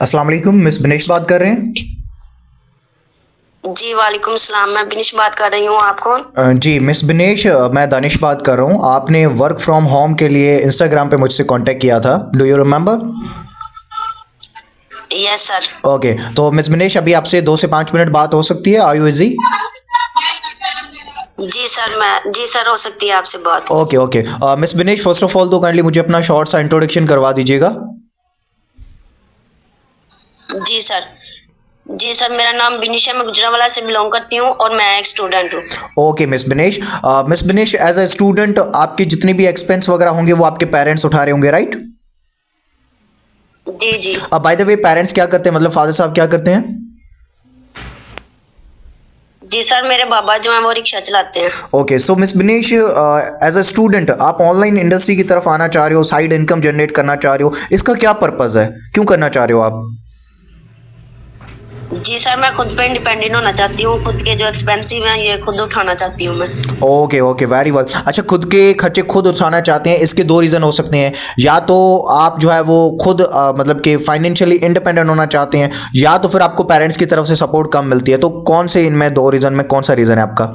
अस्सलाम वालेकुम, मिस बिनेश बात कर रहे हैं। जी वालेकुम सलाम। मैं बिनिश बात कर रही हूँ। आप कौन? जी मिस बिनेश, मैं दानिश बात कर रहा हूँ। आपने वर्क फ्रॉम होम के लिए इंस्टाग्राम पे मुझसे कांटेक्ट किया था, do you remember? Yes sir. Okay, तो मिस बिनेश अभी आपसे 2 से 5 मिनट बात हो सकती है, आर यू इजी? जी सर हो सकती है आपसे बात। Okay okay, miss Binesh first of all तो काइंडली मुझे अपना शॉर्ट सा इंट्रोडक्शन करवा दीजिएगा। जी सर। जी सर, मेरा नाम बिनिश है। मैं गुजरांवाला से बिलोंग करती हूँ और मैं एक स्टूडेंट हूँ। Okay miss Binesh as a student आपके जितनी भी एक्सपेंस वगैरह होंगे वो आपके पेरेंट्स उठा रहे होंगे, राइट? जी जी। बाय द वे, पेरेंट्स क्या करते हैं, मतलब फादर साहब क्या करते हैं? जी सर, मेरे बाबा जो हैं वो रिक्शा चलाते हैं। Okay, so miss Binesh as a student आप ऑनलाइन इंडस्ट्री की तरफ आना चाह रहे हो, साइड इनकम जनरेट करना चाह रहे हो, इसका क्या पर्पस है, क्यों करना चाह रहे हो आप? जी सर, मैं खुद पे इंडिपेंडेंट होना चाहती हूँ। खुद के जो एक्सपेंसिव हैं ये खुद उठाना चाहती हूँ मैं। Okay okay, very well. अच्छा, खुद के खर्चे खुद उठाना चाहते हैं, इसके दो रीज़न हो सकते हैं। या तो आप जो है वो खुद मतलब कि फाइनेंशियली इंडिपेंडेंट होना चाहते हैं, या तो फिर आपको पेरेंट्स की तरफ से सपोर्ट कम मिलती है। तो कौन से इनमें दो रीज़न में कौन सा रीज़न है आपका?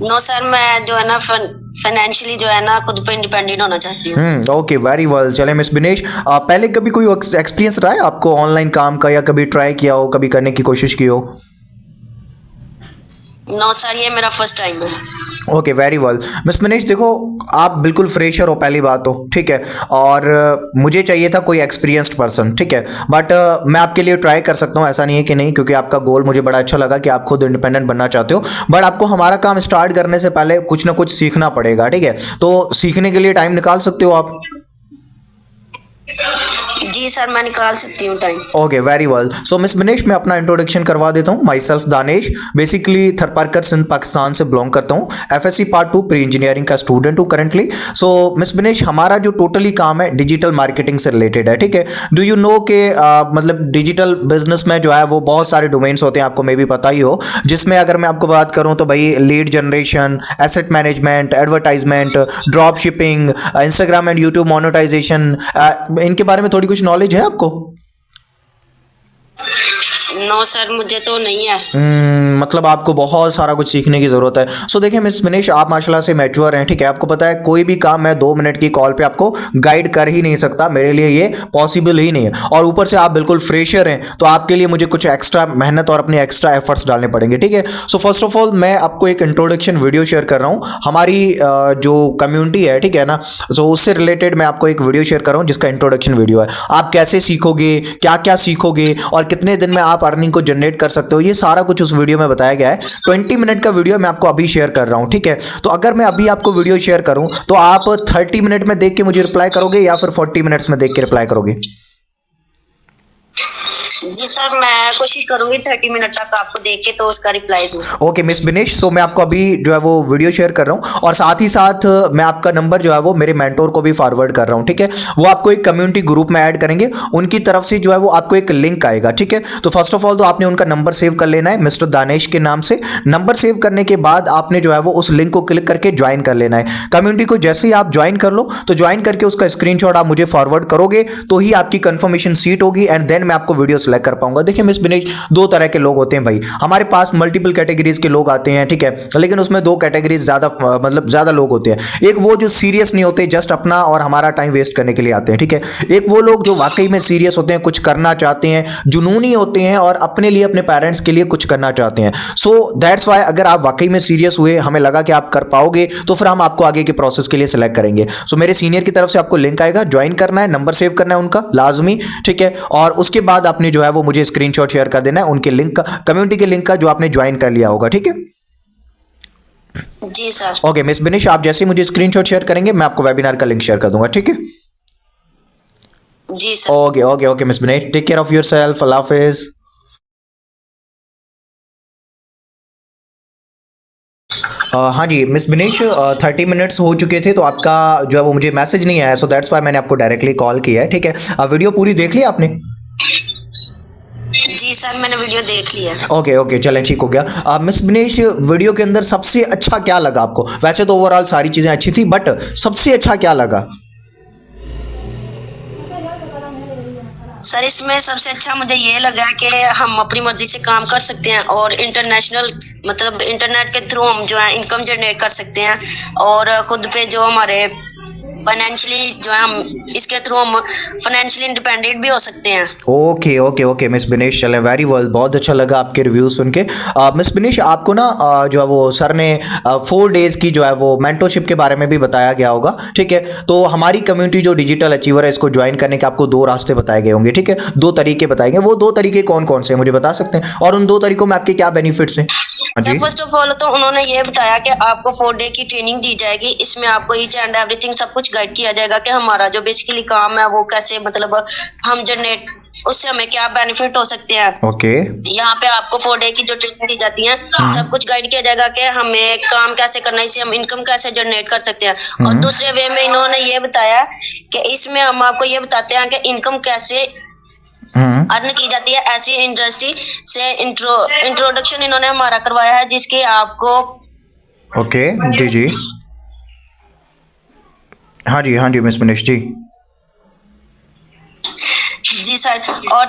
नो सर, मैं जो है ना फाइनेंशियली जो है ना खुद पे इंडिपेंडेंट होना चाहती हूँ। Okay, very well. चले मिस बिनेश, पहले कभी कोई एक्सपीरियंस रहा है आपको ऑनलाइन काम का, या कभी ट्राई किया हो, कभी करने की कोशिश की हो? नो सर, ये मेरा फर्स्ट टाइम है। Okay, very well. Miss Manish देखो, आप बिल्कुल फ्रेशर हो, पहली बात तो ठीक है। और मुझे चाहिए था कोई एक्सपीरियंस्ड पर्सन, ठीक है। बट मैं आपके लिए ट्राई कर सकता हूँ, ऐसा नहीं है कि नहीं, क्योंकि आपका गोल मुझे बड़ा अच्छा लगा कि आप खुद इंडिपेंडेंट बनना चाहते हो। बट आपको हमारा काम स्टार्ट करने से पहले कुछ ना कुछ सीखना पड़ेगा, ठीक है। तो सीखने के लिए टाइम निकाल सकते हो आप? जी सर, मैं निकाल सकती हूँ time. Okay, very well. So miss Binesh, मैं अपना इंट्रोडक्शन करवा देता हूँ। Myself Danish, basically Tharparkar Sindh Pakistan से बिलोंग करता हूँ। एफएससी पार्ट 2 प्री इंजीनियरिंग का स्टूडेंट हूँ करंटली। सो मिस बिनेश, हमारा जो टोटली काम है डिजिटल मार्केटिंग से रिलेटेड है, ठीक है। डू यू नो के मतलब डिजिटल बिजनेस में जो है वो बहुत सारे डोमेन्स होते हैं, आपको मे भी पता ही हो। जिसमें अगर मैं आपको बात करूँ तो भाई lead generation, asset management, advertisement, drop shipping, Instagram and YouTube monetization, इनके बारे में थोड़ी कुछ नॉलेज है आपको? नो सर, मुझे तो नहीं है। मतलब आपको बहुत सारा कुछ सीखने की ज़रूरत है। सो देखिए मिस मनीष, आप माशाल्लाह से मैच्योर हैं, ठीक है। आपको पता है कोई भी काम मैं 2 मिनट की कॉल पे आपको गाइड कर ही नहीं सकता, मेरे लिए ये पॉसिबल ही नहीं है। और ऊपर से आप बिल्कुल फ्रेशर हैं, तो आपके लिए मुझे कुछ एक्स्ट्रा मेहनत और अपने एक्स्ट्रा एफर्ट्स डालने पड़ेंगे, ठीक है। सो फर्स्ट ऑफ ऑल मैं आपको एक इंट्रोडक्शन वीडियो शेयर कर रहा हूँ। हमारी जो कम्युनिटी है, ठीक है ना, तो उससे रिलेटेड मैं आपको एक वीडियो शेयर कर रहा हूँ जिसका इंट्रोडक्शन वीडियो है। आप कैसे सीखोगे, क्या क्या सीखोगे, और कितने दिन में आप अर्निंग को जनरेट कर सकते हो, ये सारा कुछ उस वीडियो में बताया गया है। 20 मिनट का वीडियो मैं आपको अभी शेयर कर रहा हूँ, ठीक है। तो अगर मैं अभी आपको वीडियो शेयर करूँ तो आप 30 मिनट में देख के मुझे रिप्लाई करोगे, या फिर 40 मिनट्स में देख के रिप्लाई करोगे? जी सर, मैं कोशिश करूंगी 30 मिनट तक आपको देख के तो उसका रिप्लाई दूं। ओके मिस बिनेश, सो मैं आपको अभी जो है वो वीडियो शेयर कर रहा हूँ, और साथ ही साथ मैं आपका नंबर जो है वो मेरे मेंटोर को भी फॉरवर्ड कर रहा हूँ, ठीक है। वो आपको एक कम्युनिटी ग्रुप में ऐड करेंगे, उनकी तरफ से जो है वो आपको एक लिंक आएगा, ठीक है। तो फर्स्ट ऑफ ऑल तो आपने उनका नंबर सेव कर लेना है, मिस्टर दानिश के नाम से। नंबर सेव करने के बाद आपने जो है वो उस लिंक को क्लिक करके ज्वाइन कर लेना है कम्युनिटी को। जैसे ही आप ज्वाइन कर लो, तो ज्वाइन करके उसका स्क्रीनशॉट आप मुझे फॉरवर्ड करोगे तो ही आपकी कंफर्मेशन सीट होगी, एंड देन मैं आपको वीडियो सेलेक्ट कर पाऊंगा। देखिए मिस बिनेश, दो तरह के लोग होते हैं भाई हमारे पास, मल्टीपल कैटेगरीज के लोग आते हैं, ठीक है। लेकिन उसमें दो कैटेगरीज ज्यादा मतलब ज्यादा लोग होते हैं। एक वो जो सीरियस नहीं होते, जस्ट अपना और हमारा टाइम वेस्ट करने के लिए आते हैं, ठीक है। एक वो लोग जो वाकई में सीरियस होते हैं, कुछ करना चाहते हैं, जुनूनी होते हैं, और अपने लिए अपने पेरेंट्स के लिए कुछ करना चाहते हैं। सो दैट्स वाई अगर आप वाकई में सीरियस हुए, हमें लगा कि आप कर पाओगे, तो फिर हम आपको आगे के प्रोसेस के लिए सिलेक्ट करेंगे। सो मेरे सीनियर की तरफ से आपको लिंक आएगा, ज्वाइन करना है, नंबर सेव करना है उनका लाजमी, ठीक है। और उसके बाद आपने जो है वो मुझे स्क्रीनशॉट शेयर कर देना है उनके लिंक का, कम्युनिटी के लिंक का, जो आपने ज्वाइन कर लिया होगा, ठीक है। जी सर। ओके मिस बिनेश, आप जैसे ही मुझे स्क्रीनशॉट शेयर करेंगे मैं आपको वेबिनार का लिंक शेयर कर दूंगा, ठीक है। जी sir. Okay okay okay miss Binesh, take care of yourself, अल्लाह हाफिज। हाँ जी मिस बिनेश, 30 मिनट्स हो चुके थे, तो आपका जो है वो मुझे मैसेज नहीं आया, सो दैट्स वाई मैंने आपको डायरेक्टली कॉल किया है, ठीक है। वीडियो पूरी देख ली आपने? जी सर, मैंने वीडियो देख लिया। ओके ओके, चलें, ठीक हो गया। मिस बिनेश, वीडियो के अंदर सबसे अच्छा क्या लगा आपको? वैसे तो ओवरऑल सारी चीज़ें अच्छी थी, बट सबसे अच्छा क्या लगा? सर इसमें सबसे अच्छा मुझे ये लगा कि हम अपनी मर्जी से काम कर सकते हैं और इंटरनेशनल मतलब इंटरनेट के थ्रू हम जो है इनकम जनरेट कर सकते हैं और खुद पे जो हमारे फाइनेंशियली जो है हम इसके थ्रू हम फाइनेंशियली इंडिपेंडेंट भी हो सकते हैं। Okay okay okay miss Binesh, चले वेरी वेल, बहुत अच्छा लगा आपके रिव्यूज सुन के। मिस बिनेश, आपको ना जो है वो सर ने 4 डेज की जो है वो मेंटरशिप के बारे में भी बताया गया होगा, ठीक है। तो हमारी कम्युनिटी जो डिजिटल अचीवर है इसको ज्वाइन करने के आपको 2 रास्ते बताए गए होंगे, ठीक है, 2 तरीके बताए गए। वो 2 तरीके कौन कौन से हैं मुझे बता सकते हैं, और उन 2 तरीकों में आपके क्या बेनिफिट्स हैं? सर फर्स्ट ऑफ ऑल तो उन्होंने ये बताया कि आपको 4 डे की ट्रेनिंग दी जाएगी। इसमें आपको ईच एंड एवरीथिंग सब कुछ गाइड किया जाएगा कि हमारा जो बेसिकली काम है वो कैसे मतलब हम जनरेट उससे हमें क्या बेनिफिट हो सकते हैं। ओके। यहाँ पे आपको 4 डे की जो ट्रेनिंग दी जाती है सब कुछ गाइड किया जाएगा कि हमें काम कैसे करना है, इससे हम इनकम कैसे जनरेट कर सकते हैं। और दूसरे वे में इन्होंने ये बताया कि इसमें हम आपको ये बताते हैं कि इनकम कैसे अर्न की जाती है। ऐसी इंडस्ट्री से इंट्रोडक्शन इन्होंने हमारा करवाया है जिसके आपको ओके जी जी हाँ जी मिस बिनेश जी जी सर। और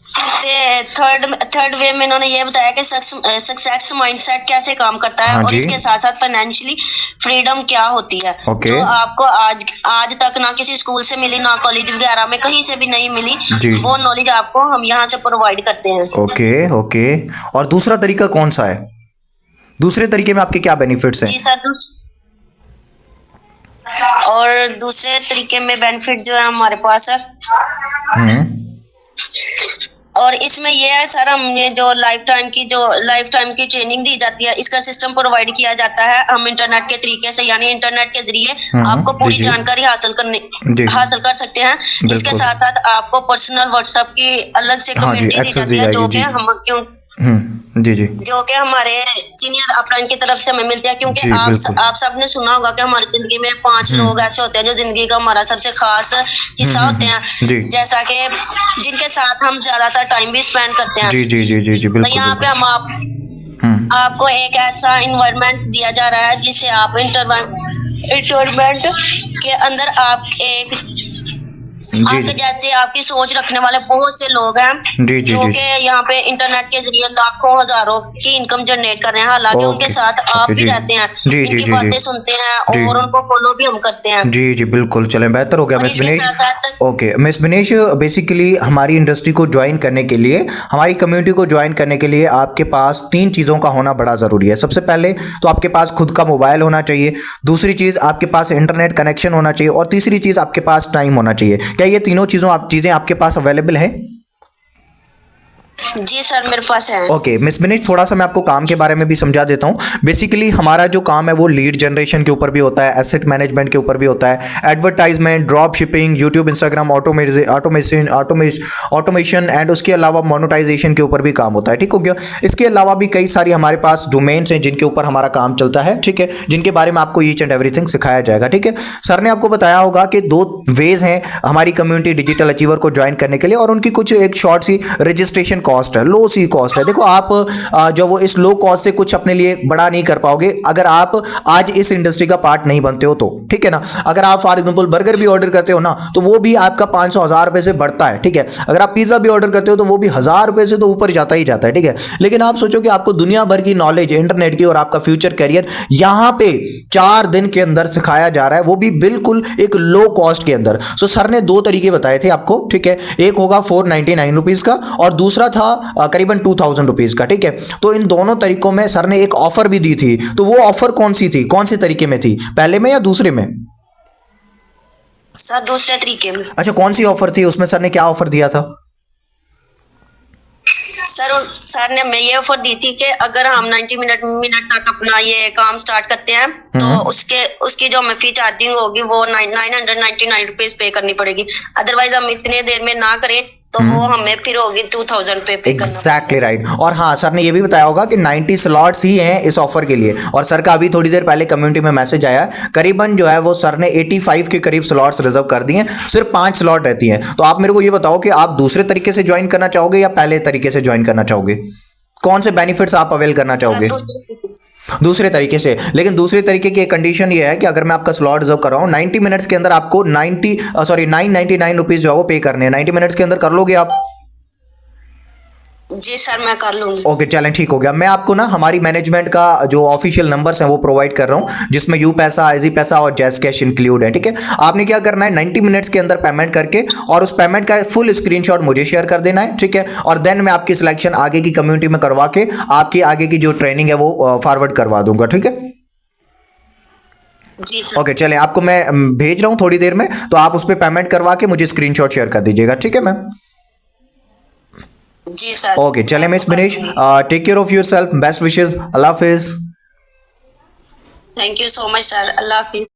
इससे थर्ड वे में इन्होंने ये बताया कि सक्सेस माइंडसेट कैसे काम करता है। हाँ और जी। इसके साथ साथ फाइनेंशियली फ्रीडम क्या होती है ओके। जो आपको आज तक ना किसी स्कूल से मिली ना कॉलेज वगैरह में कहीं से भी नहीं मिली। जी। वो नॉलेज आपको हम यहाँ से प्रोवाइड करते हैं। Okay okay. और दूसरा तरीका कौन सा है? दूसरे तरीके में आपके क्या बेनिफिट्स हैं? जी सर और दूसरे तरीके में बेनिफिट जो है हमारे पास है और इसमें ये है सर, हमने जो लाइफ टाइम की ट्रेनिंग दी जाती है इसका सिस्टम प्रोवाइड किया जाता है। हम इंटरनेट के तरीके से यानी इंटरनेट के जरिए आपको पूरी जी। जानकारी हासिल कर सकते हैं। इसके साथ साथ आपको पर्सनल व्हाट्सएप की अलग से हाँ जी, कम्युनिटी दी access जाती है जो दी कि जाएगी, जी जो कि हमारे सीनियर अपलाइन की तरफ से हमें मिलते हैं। क्योंकि जी, बिल्कुल। आप सबने सुना होगा कि हमारी जिंदगी में 5 लोग ऐसे होते हैं जो जिंदगी का हमारा सबसे खास हिस्सा होते जी। हैं, जैसा कि जिनके साथ हम ज्यादातर टाइम भी स्पेंड करते हैं। जी जी जी जी जी तो बिल्कुल यहाँ पे हम आपको एक ऐसा इन्वायरमेंट दिया जा रहा है जिससे आप इंटरमेंट के अंदर आप एक आपके जैसे आपकी सोच रखने वाले बहुत से लोग हैं जी, जो कि यहाँ पे इंटरनेट के जरिए लाखों हजारों की इनकम जनरेट कर रहे हैं। हालांकि उनके साथ आप भी रहते हैं, उनकी बातें सुनते हैं और उनको फॉलो भी हम करते हैं। जी जी बिल्कुल, चलें बेहतर हो गया miss Binesh. Okay miss Binesh, basically हमारी इंडस्ट्री को ज्वाइन करने के लिए, हमारी कम्युनिटी को ज्वाइन करने के लिए आपके पास 3 चीज़ों का होना बड़ा ज़रूरी है। सबसे पहले तो आपके पास खुद का मोबाइल होना चाहिए, दूसरी चीज़ आपके पास इंटरनेट कनेक्शन होना चाहिए, और तीसरी चीज़ आपके पास टाइम होना चाहिए। क्या ये तीनों चीज़ें आपके पास अवेलेबल हैं? जी सर मेरे पास है। ओके मिस बिनेश, थोड़ा सा मैं आपको काम के बारे में भी समझा देता हूँ। बेसिकली हमारा जो काम है वो लीड जनरेशन के ऊपर भी होता है, एसेट मैनेजमेंट के ऊपर भी होता है, advertisement, drop shipping, YouTube, Instagram, automation and उसके अलावा मोनेटाइजेशन के ऊपर भी काम होता है, ठीक हो गया। इसके अलावा भी कई सारी हमारे पास डोमेन्स हैं जिनके ऊपर हमारा काम चलता है, ठीक है, जिनके बारे में आपको ईच एंड एवरीथिंग सिखाया जाएगा, ठीक है। सर ने आपको बताया होगा कि 2 वेज हैं हमारी कम्युनिटी डिजिटल अचीवर को ज्वाइन करने के लिए, और उनकी कुछ एक शॉर्ट सी रजिस्ट्रेशन कॉस्ट है, लो सी कॉस्ट है। देखो आप जो वो इस लो कॉस्ट से कुछ अपने लिए बड़ा नहीं कर पाओगे अगर आप आज इस इंडस्ट्री का पार्ट नहीं बनते हो तो, ठीक है ना। अगर आप फॉर एग्जांपल बर्गर भी ऑर्डर करते हो ना तो वो भी आपका 500-1000 रुपए से बढ़ता है, ठीक है। अगर आप पिज्जा भी ऑर्डर करते हो तो वो भी 1000 रुपए से तो ऊपर जाता ही जाता है, ठीक है। लेकिन आप सोचो कि आपको दुनिया भर की नॉलेज इंटरनेट की और आपका फ्यूचर करियर यहाँ पे 4 दिन के अंदर सिखाया जा रहा है, वो भी बिल्कुल एक लो कॉस्ट के अंदर। सो सर ने 2 तरीके बताए थे आपको, ठीक है। एक होगा 499 रुपीज का और दूसरा था करीबन 2000 रुपीज का, ठीक है। तो इन दोनों तरीकों में सर ने एक ऑफर भी दी थी। तो वो ऑफर कौन सी थी, कौन से तरीके में थी, पहले में या दूसरे में? सर दूसरे तरीके में। अच्छा, कौन सी ऑफर थी, उसमें सर ने क्या ऑफर दिया था? सर ने हमें ये ऑफर दी थी कि अगर हम 90 मिनट तक अपना ये काम स्टार्ट करते हैं तो उसकी जो हमें फी चार्जिंग होगी वो 999 रुपीज पे करनी पड़ेगी। अदरवाइज हम इतने देर में ना करें तो वो हमें फिर होगी 2000 पे करना। Exactly right. और हाँ, सर ने ये भी बताया होगा कि 90 स्लॉट्स ही हैं इस ऑफर के लिए, और सर का अभी थोड़ी देर पहले कम्युनिटी में मैसेज आया, करीबन जो है वो सर ने 85 के करीब स्लॉट्स रिजर्व कर दिए हैं, सिर्फ 5 स्लॉट रहती हैं। तो आप मेरे को ये बताओ कि आप दूसरे तरीके से ज्वाइन करना चाहोगे या पहले तरीके से ज्वाइन करना चाहोगे? कौन से बेनिफिट्स आप अवेल करना चाहोगे? दूसरे तरीके से, लेकिन दूसरे तरीके की एक कंडीशन ये है कि अगर मैं आपका स्लॉट रिजर्व कर रहा हूँ 90 मिनट्स के अंदर आपको 999 रुपीज़ जो है वो पे करने हैं। 90 मिनट्स के अंदर कर लोगे आप? जी सर, मैं कर लूंगी। ओके चलें, ठीक हो गया। मैं आपको ना हमारी मैनेजमेंट का जो ऑफिशियल नंबर्स हैं वो प्रोवाइड कर रहा हूँ, जिसमें यू पैसा, इजी पैसा और जैज़ कैश इंक्लूड है, ठीक है। आपने क्या करना है, 90 मिनट्स के अंदर पेमेंट करके और उस पेमेंट का फुल स्क्रीनशॉट मुझे शेयर कर देना है, ठीक है। और देन मैं आपकी सिलेक्शन आगे की कम्युनिटी में करवा के आपकी आगे की जो ट्रेनिंग है वो फॉरवर्ड करवा दूंगा, ठीक है। जी सर। ओके चलें, आपको मैं भेज रहा हूँ थोड़ी देर में, तो आप उस पर पेमेंट करवा के मुझे स्क्रीनशॉट शेयर कर दीजिएगा, ठीक है मैम। जी सर। ओके चलें miss Minish, take care of yourself, best wishes, अल्लाह हाफिज। Thank you so much sir, अल्लाह हाफिज।